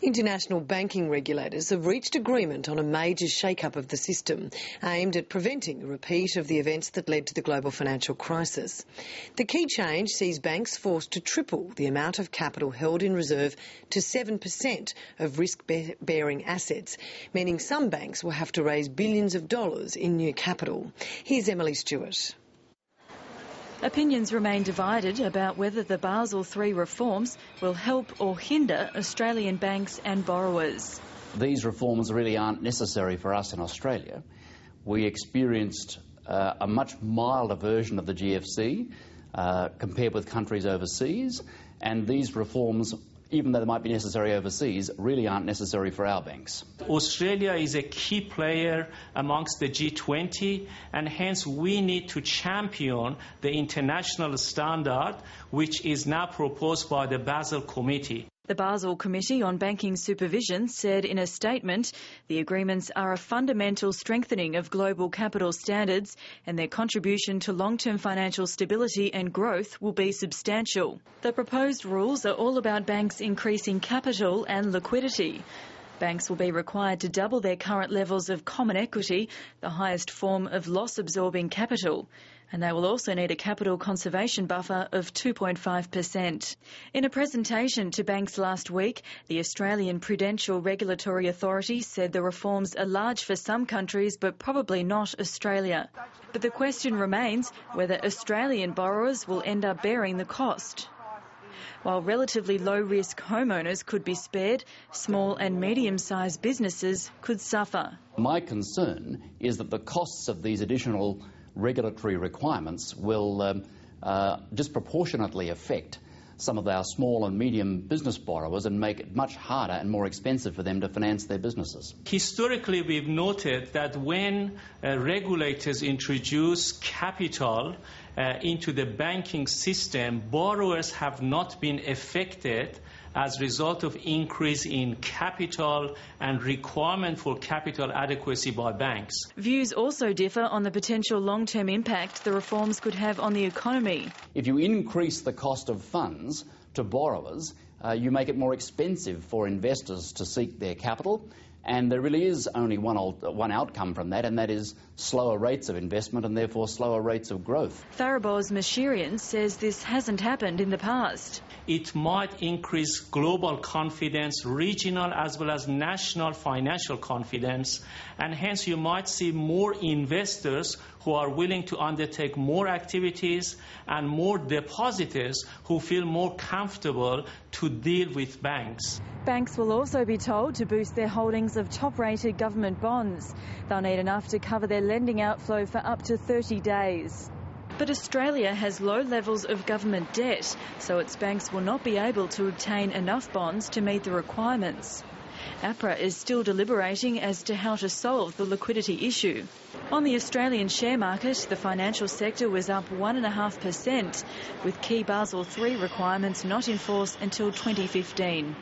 International banking regulators have reached agreement on a major shake-up of the system aimed at preventing a repeat of the events that led to the global financial crisis. The key change sees banks forced to triple the amount of capital held in reserve to 7% of risk-bearing assets, meaning some banks will have to raise billions of dollars in new capital. Here's Emily Stewart. Opinions remain divided about whether the Basel III reforms will help or hinder Australian banks and borrowers. These reforms really aren't necessary for us in Australia. We experienced a much milder version of the GFC compared with countries overseas, and these reforms, even though they might be necessary overseas, really aren't necessary for our banks. Australia is a key player amongst the G20, and hence we need to champion the international standard which is now proposed by the Basel Committee. The Basel Committee on Banking Supervision said in a statement the agreements are a fundamental strengthening of global capital standards and their contribution to long-term financial stability and growth will be substantial. The proposed rules are all about banks increasing capital and liquidity. Banks will be required to double their current levels of common equity, the highest form of loss-absorbing capital, and they will also need a capital conservation buffer of 2.5%. In a presentation to banks last week, the Australian Prudential Regulatory Authority said the reforms are large for some countries but probably not Australia. But the question remains whether Australian borrowers will end up bearing the cost. While relatively low-risk homeowners could be spared, small and medium-sized businesses could suffer. My concern is that the costs of these additional regulatory requirements will disproportionately affect some of our small and medium business borrowers and make it much harder and more expensive for them to finance their businesses. Historically, we've noted that when regulators introduce capital into the banking system, borrowers have not been affected as a result of increase in capital and requirement for capital adequacy by banks. Views also differ on the potential long-term impact the reforms could have on the economy. If you increase the cost of funds to borrowers, you make it more expensive for investors to seek their capital, and there really is only one outcome from that, and that is slower rates of investment and therefore slower rates of growth. Tharabos Mashirian says this hasn't happened in the past. It might increase global confidence, regional as well as national financial confidence, and hence you might see more investors who are willing to undertake more activities and more depositors who feel more comfortable to deal with banks. Banks will also be told to boost their holdings of top-rated government bonds. They'll need enough to cover their lending outflow for up to 30 days. But Australia has low levels of government debt, so its banks will not be able to obtain enough bonds to meet the requirements. APRA is still deliberating as to how to solve the liquidity issue. On the Australian share market, the financial sector was up 1.5%, with key Basel III requirements not in force until 2015.